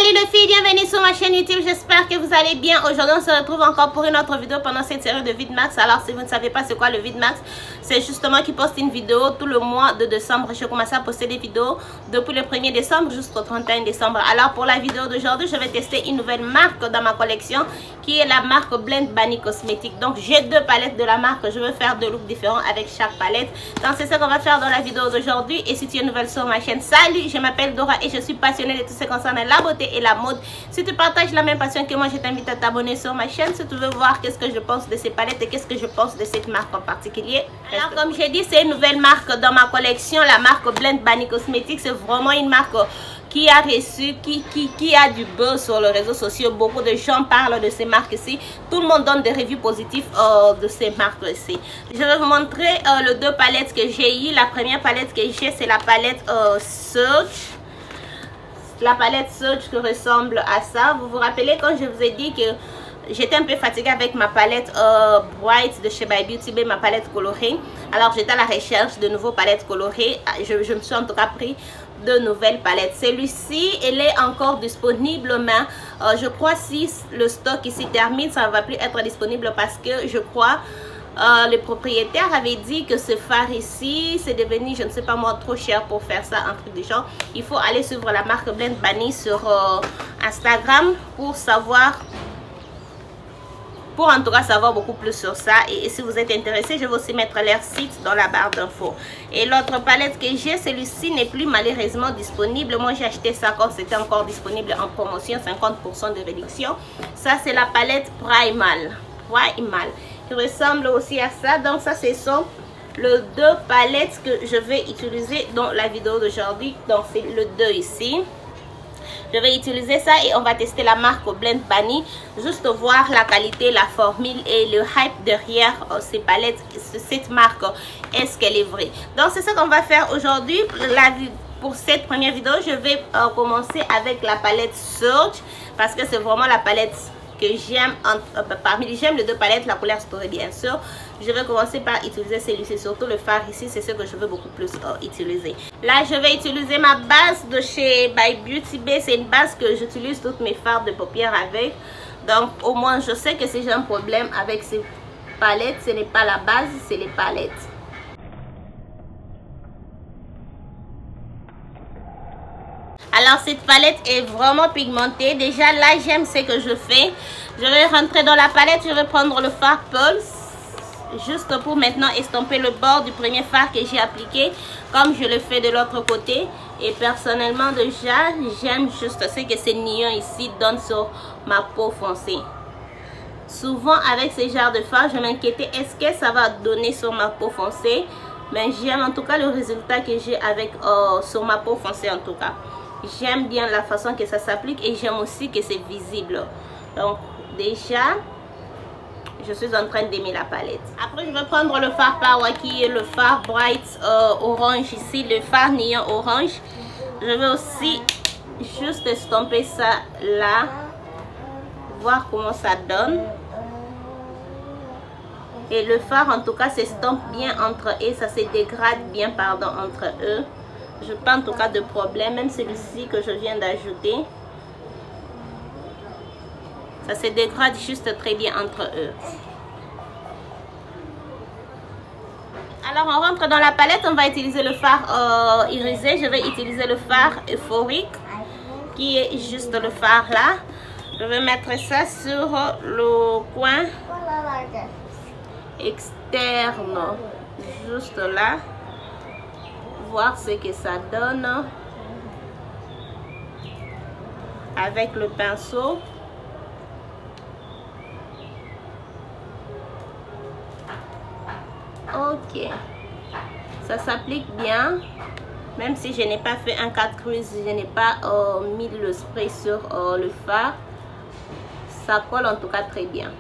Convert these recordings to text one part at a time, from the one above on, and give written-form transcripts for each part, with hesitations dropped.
Salut les filles, bienvenue sur ma chaîne YouTube, j'espère que vous allez bien. Aujourd'hui on se retrouve encore pour une autre vidéo pendant cette série de Vidmax. Alors si vous ne savez pas c'est quoi le Vidmax, c'est justement qui poste une vidéo tout le mois de décembre. Je commence à poster des vidéos depuis le 1er décembre jusqu'au 31 décembre. Alors pour la vidéo d'aujourd'hui, je vais tester une nouvelle marque dans ma collection qui est la marque Blend Bunny Cosmetics. Donc j'ai deux palettes de la marque, je vais faire deux looks différents avec chaque palette. Donc c'est ce qu'on va faire dans la vidéo d'aujourd'hui. Et si tu es nouvelle sur ma chaîne, salut, je m'appelle Dora et je suis passionnée de tout ce qui concerne la beauté et la mode. Si tu partages la même passion que moi, je t'invite à t'abonner sur ma chaîne si tu veux voir qu'est-ce que je pense de ces palettes et qu'est-ce que je pense de cette marque en particulier. Alors comme j'ai dit, c'est une nouvelle marque dans ma collection, la marque Blend Bunny Cosmetics. C'est vraiment une marque qui a reçu, qui a du buzz sur les réseaux sociaux. Beaucoup de gens parlent de ces marques-ci. Tout le monde donne des reviews positives de ces marques-ci. Je vais vous montrer les deux palettes que j'ai eues. La première palette que j'ai, c'est la palette Surge. La palette Surge qui ressemble à ça. Vous vous rappelez quand je vous ai dit que j'étais un peu fatiguée avec ma palette Bright de chez By Beauty Bay, ma palette colorée. Alors j'étais à la recherche de nouveaux palettes colorées. Je me suis en tout cas pris de nouvelles palettes. Celui-ci, elle est encore disponible, mais je crois si le stock ici termine, ça ne va plus être disponible parce que je crois le propriétaire avait dit que ce fard ici c'est devenu, je ne sais pas moi, trop cher pour faire ça, un truc du genre. Il faut aller suivre la marque Blend Bunny sur Instagram pour savoir, pour en tout cas savoir beaucoup plus sur ça. Et si vous êtes intéressé, je vais aussi mettre leur site dans la barre d'infos. Et l'autre palette que j'ai, celui-ci n'est plus malheureusement disponible. Moi j'ai acheté ça quand c'était encore disponible en promotion, 50% de réduction. Ça c'est la palette Primal, qui ressemble aussi à ça. Donc ça ce sont les deux palettes que je vais utiliser dans la vidéo d'aujourd'hui. Donc c'est le 2 ici. Je vais utiliser ça et on va tester la marque Blend Bunny, juste voir la qualité, la formule et le hype derrière ces palettes, cette marque, est-ce qu'elle est vraie. Donc c'est ça qu'on va faire aujourd'hui. Pour cette première vidéo, je vais commencer avec la palette Surge parce que c'est vraiment la palette que j'aime. Parmi j'aime les deux palettes, la couleur Story bien sûr. Je vais commencer par utiliser celui-ci, surtout le fard ici, c'est ce que je veux beaucoup plus utiliser. Là je vais utiliser ma base de chez By Beauty Bay. C'est une base que j'utilise toutes mes fards de paupières avec, donc au moins je sais que si j'ai un problème avec ces palettes, ce n'est pas la base, c'est les palettes. Alors cette palette est vraiment pigmentée. Déjà là j'aime ce que je fais. Je vais rentrer dans la palette, je vais prendre le fard Pulse juste pour maintenant estomper le bord du premier fard que j'ai appliqué comme je le fais de l'autre côté. Et personnellement déjà j'aime juste ce que ces néons ici donnent sur ma peau foncée. Souvent avec ce genre de fard je m'inquiétais, est-ce que ça va donner sur ma peau foncée, mais j'aime en tout cas le résultat que j'ai avec sur ma peau foncée. En tout cas j'aime bien la façon que ça s'applique et j'aime aussi que c'est visible. Donc déjà je suis en train d'aimer la palette. Après je vais prendre le fard Power qui est le fard Bright orange ici, le fard néon orange. Je vais aussi juste estomper ça là, voir comment ça donne. Et le fard en tout cas s'estompe bien entre eux, ça se dégrade bien entre eux. Je pas en tout cas de problème, même celui-ci que je viens d'ajouter, ça se dégrade juste très bien entre eux. Alors on rentre dans la palette, on va utiliser le fard irisé. Je vais utiliser le fard euphorique qui est juste le fard là. Je vais mettre ça sur le coin externe, juste là, voir ce que ça donne avec le pinceau. Ok, ça s'applique bien, même si je n'ai pas fait un 4 crease, je n'ai pas mis le spray sur le fard, ça colle en tout cas très bien.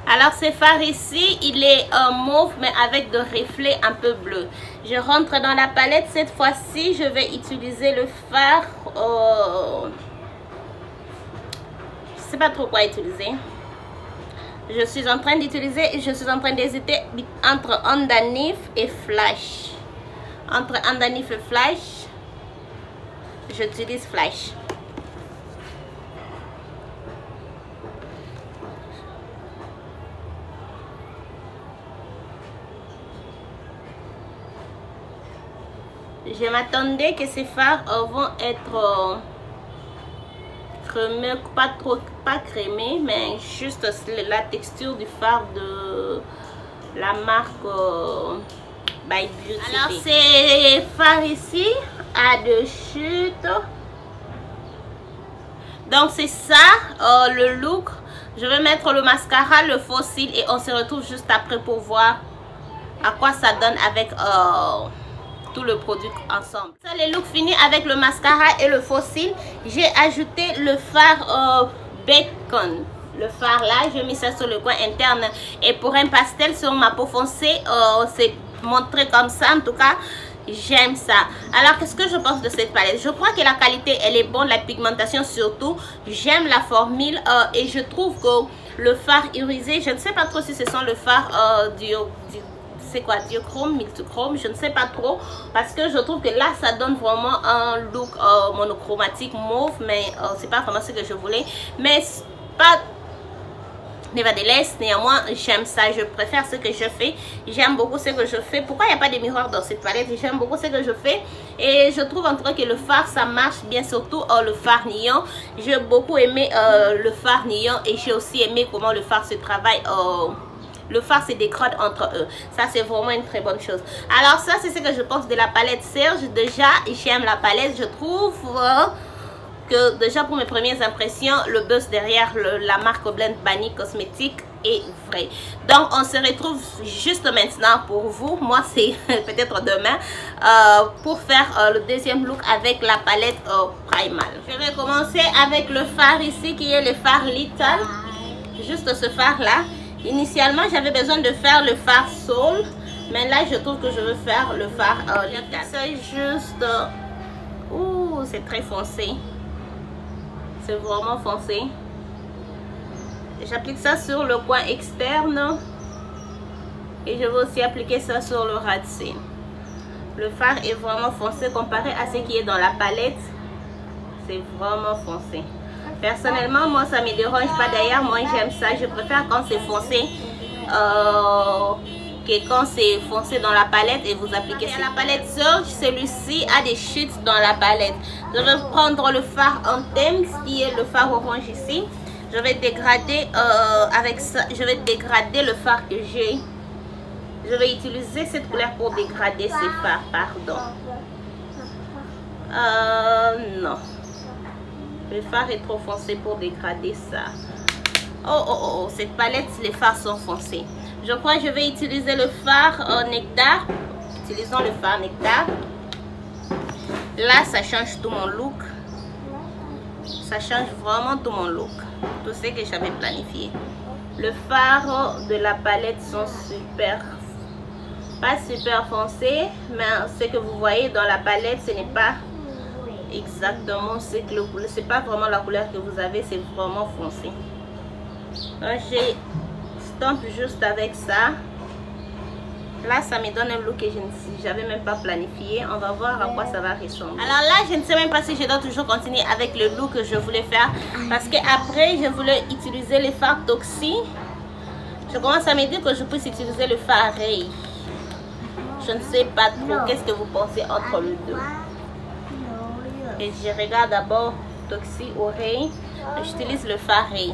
Alors ce fard ici, il est mauve mais avec des reflets un peu bleus. Je rentre dans la palette, cette fois-ci je vais utiliser le fard, je sais pas trop quoi utiliser. Je suis en train d'hésiter entre Underneath et Flash. Entre Underneath et Flash, j'utilise Flash. Je m'attendais que ces fards vont être crémeux, pas crémés, mais juste la texture du fard de la marque By Beauty. Alors ces fards ici à deux chutes. Donc c'est ça le look. Je vais mettre le mascara, le faux cils et on se retrouve juste après pour voir à quoi ça donne avec tout le produit ensemble. Ça, les looks finis avec le mascara et le faux cils. J'ai ajouté le fard bacon. Le fard là, j'ai mis ça sur le coin interne. Et pour un pastel sur ma peau foncée, c'est montré comme ça. En tout cas, j'aime ça. Alors, qu'est-ce que je pense de cette palette? Je crois que la qualité, elle est bonne. La pigmentation surtout. J'aime la formule. Et je trouve que le fard irisé, je ne sais pas trop si ce sont le fard c'est quoi, diochrome, multichrome, je ne sais pas trop, parce que je trouve que là ça donne vraiment un look monochromatique mauve, mais c'est pas vraiment ce que je voulais, mais pas nevertheless, néanmoins j'aime ça, je préfère ce que je fais, j'aime beaucoup ce que je fais. Pourquoi il n'y a pas de miroir dans cette palette? J'aime beaucoup ce que je fais et je trouve en tout cas que le fard ça marche bien, surtout le fard néon. J'ai beaucoup aimé le fard néon et j'ai aussi aimé comment le fard se travaille. Le fard se dégrade entre eux. Ça, c'est vraiment une très bonne chose. Alors, ça, c'est ce que je pense de la palette Serge. Déjà, j'aime la palette. Je trouve que déjà, pour mes premières impressions, le buzz derrière la marque Blend Bunny Cosmétique est vrai. Donc, on se retrouve juste maintenant pour vous. Moi, c'est peut-être demain pour faire le deuxième look avec la palette Primal. Je vais commencer avec le fard ici, qui est le fard Little. Juste ce fard-là. Initialement, j'avais besoin de faire le fard Soul, mais là, je trouve que je veux faire le fard Little. C'est juste... ouh, c'est très foncé. C'est vraiment foncé. J'applique ça sur le coin externe. Et je vais aussi appliquer ça sur le ras de cils. Le fard est vraiment foncé comparé à ce qui est dans la palette. C'est vraiment foncé. Personnellement, moi, ça ne me dérange pas. D'ailleurs, moi, j'aime ça. Je préfère quand c'est foncé que quand c'est foncé dans la palette et vous appliquez sur la palette Surge. Celui-ci a des chutes dans la palette. Je vais prendre le fard Anthem, qui est le fard orange ici. Je vais dégrader avec ça. Je vais dégrader le fard que j'ai. Je vais utiliser cette couleur pour dégrader ces fards. Pardon. Non. Le fard est trop foncé pour dégrader ça. Oh, cette palette, les fards sont foncés. Je crois que je vais utiliser le fard Nectar. Utilisons le fard Nectar. Là, ça change tout mon look. Ça change vraiment tout mon look. Tout ce que j'avais planifié. Le fard de la palette sont super... pas super foncés. Mais ce que vous voyez dans la palette, ce n'est pas... exactement ce que le couleur, c'est pas vraiment la couleur que vous avez, c'est vraiment foncé. Donc j'ai stamp juste avec ça. Là ça me donne un look que je n'avais même pas planifié. On va voir à quoi ça va ressembler. Alors là je ne sais même pas si je dois toujours continuer avec le look que je voulais faire, parce que après je voulais utiliser le fard Toxi. Je commence à me dire que je puisse utiliser le fard Ray. Je ne sais pas trop qu'est-ce que vous pensez entre les deux. Et je regarde d'abord Toxi ou Ray. J'utilise le fard Ray.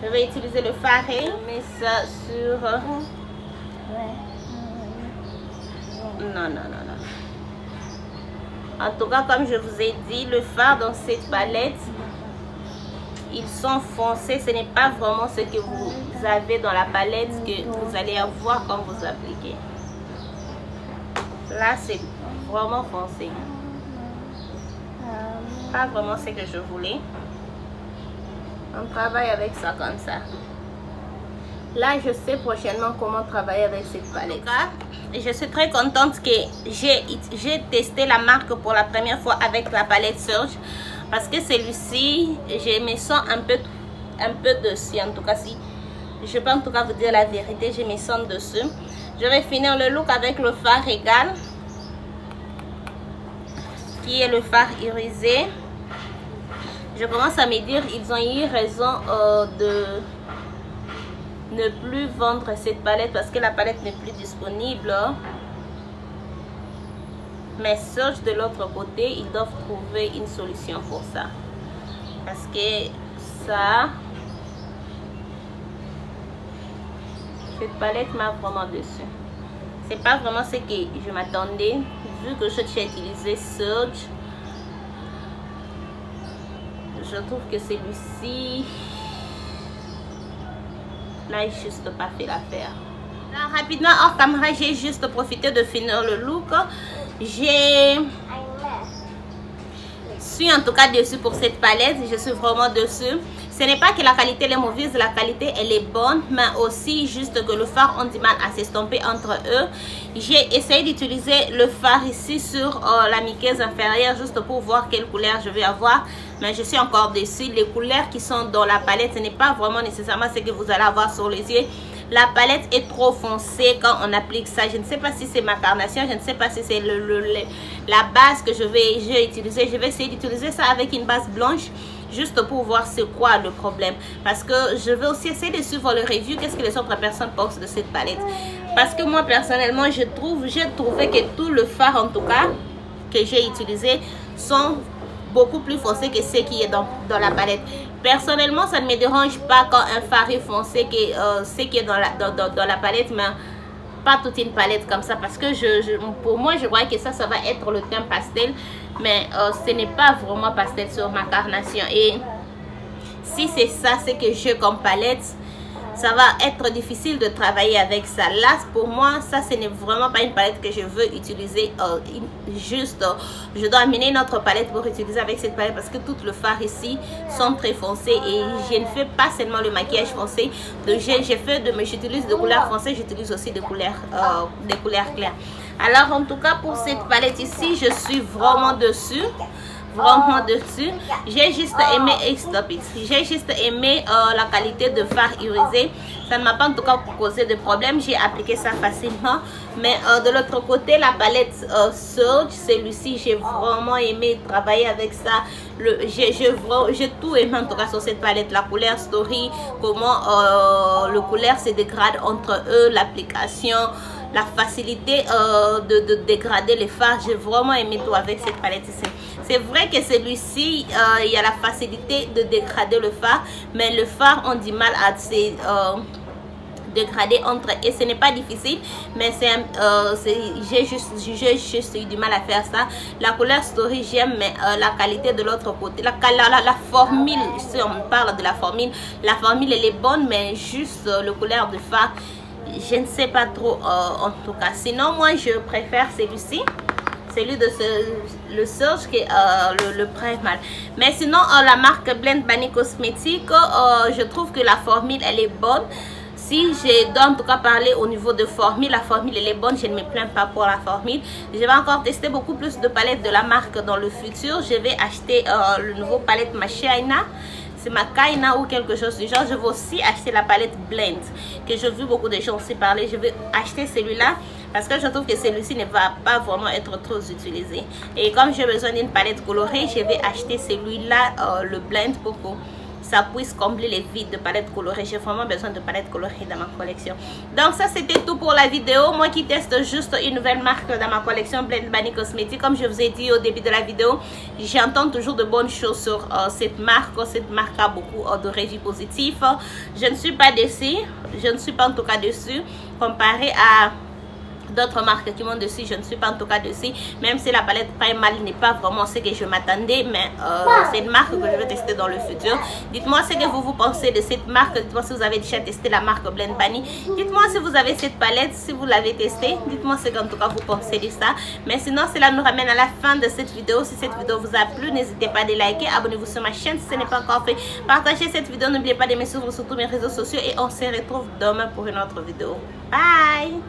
Je vais utiliser le fard Ray. Je mets ça sur... Non. En tout cas, comme je vous ai dit, le fard dans cette palette, ils sont foncés. Ce n'est pas vraiment ce que vous avez dans la palette que vous allez avoir quand vous appliquez. Là, c'est vraiment foncé. Pas vraiment ce que je voulais. On travaille avec ça comme ça. Là, je sais prochainement comment travailler avec cette palette. Et je suis très contente que j'ai testé la marque pour la première fois avec la palette Surge. Parce que celui-ci, je me sens un peu dessus. En tout cas, si je peux en tout cas vous dire la vérité, je me sens dessus. Je vais finir le look avec le fard Régal, qui est le fard irisé. Je commence à me dire, ils ont eu raison de ne plus vendre cette palette parce que la palette n'est plus disponible. Mais Surge de l'autre côté, ils doivent trouver une solution pour ça. Parce que ça, cette palette m'a vraiment déçu. C'est pas vraiment ce que je m'attendais. Vu que j'ai utilisé Surge, je trouve que celui-ci n'a juste pas fait l'affaire. Rapidement, hors caméra, j'ai juste profité de finir le look. Je suis en tout cas dessus pour cette palette. Je suis vraiment dessus. Ce n'est pas que la qualité est mauvaise, la qualité elle est bonne, mais aussi juste que le fard ont du mal à s'estomper entre eux. J'ai essayé d'utiliser le fard ici sur la muqueuse inférieure juste pour voir quelle couleur je vais avoir, mais je suis encore dessus. Les couleurs qui sont dans la palette, ce n'est pas vraiment nécessairement ce que vous allez avoir sur les yeux. La palette est trop foncée quand on applique ça. Je ne sais pas si c'est ma carnation, je ne sais pas si c'est la base que je vais utiliser. Je vais essayer d'utiliser ça avec une base blanche, juste pour voir c'est quoi le problème. Parce que je vais aussi essayer de suivre le review, qu'est-ce que les autres personnes pensent de cette palette. Parce que moi personnellement, j'ai trouvé que tout le fard en tout cas que j'ai utilisé sont beaucoup plus foncés que ce qui est dans la palette. Personnellement, ça ne me dérange pas quand un fard est foncé que ce qui est dans la palette, mais pas toute une palette comme ça. Parce que pour moi, je crois que ça va être le teint pastel. Mais ce n'est pas vraiment pastel sur ma carnation. Et si c'est ça, c'est que j'ai comme palette, ça va être difficile de travailler avec ça. Là, pour moi, ça, ce n'est vraiment pas une palette que je veux utiliser. Je dois amener notre palette pour utiliser avec cette palette parce que tout le fard ici sont très foncés et je ne fais pas seulement le maquillage foncé. J'utilise des couleurs foncées, j'utilise aussi des couleurs claires. Alors, en tout cas, pour cette palette ici, je suis vraiment dessus. J'ai juste aimé j'ai juste aimé la qualité de fard irisé. Ça ne m'a pas en tout cas causé de problème. J'ai appliqué ça facilement. Mais de l'autre côté, la palette Surge, celui-ci, j'ai vraiment aimé travailler avec ça. J'ai tout aimé en tout cas sur cette palette. La couleur Story, comment le couleur se dégrade entre eux, l'application, la facilité de dégrader les fards. J'ai vraiment aimé tout avec cette palette ici. C'est vrai que celui-ci, il y a la facilité de dégrader le fard, mais le fard ont du mal à se dégrader entre eux. Et ce n'est pas difficile, mais j'ai juste eu du mal à faire ça. La couleur Story, j'aime, mais la qualité de l'autre côté, la formule, si on parle de la formule elle est bonne, mais juste le couleur de fard, je ne sais pas trop en tout cas. Sinon, moi, je préfère celui-ci. Celui de le Surge qui est le Primal. Mais sinon, la marque Blend Bunny Cosmétiques, je trouve que la formule, elle est bonne. Si je dois en tout cas parler au niveau de formule, la formule elle est bonne, je ne me plains pas pour la formule. Je vais encore tester beaucoup plus de palettes de la marque dans le futur. Je vais acheter le nouveau palette Machiaina. C'est ma Kaina ou quelque chose du genre. Je vais aussi acheter la palette Blend, que j'ai vu beaucoup de gens aussi parler. Je vais acheter celui-là parce que je trouve que celui-ci ne va pas vraiment être trop utilisé. Et comme j'ai besoin d'une palette colorée, je vais acheter celui-là, le Blend, pour que ça puisse combler les vides de palettes colorées. J'ai vraiment besoin de palettes colorées dans ma collection. Donc ça, c'était tout pour la vidéo. Moi qui teste juste une nouvelle marque dans ma collection Blend Bunny Cosmétiques. Comme je vous ai dit au début de la vidéo, j'entends toujours de bonnes choses sur cette marque. Cette marque a beaucoup de reviews positifs. Je ne suis pas déçue. Je ne suis pas en tout cas déçue comparé à d'autres marques qui m'ont dessus. Je ne suis pas en tout cas dessus, même si la palette Primal n'est pas vraiment ce que je m'attendais, mais c'est une marque que je vais tester dans le futur. Dites-moi ce que vous pensez de cette marque. Dites-moi si vous avez déjà testé la marque Blend Bunny. Dites-moi si vous avez cette palette, si vous l'avez testée. Dites-moi ce qu'en tout cas vous pensez de ça. Mais sinon, cela nous ramène à la fin de cette vidéo. Si cette vidéo vous a plu, n'hésitez pas à liker, abonnez-vous sur ma chaîne si ce n'est pas encore fait, partagez cette vidéo, n'oubliez pas de me suivre sur tous mes réseaux sociaux et on se retrouve demain pour une autre vidéo. Bye.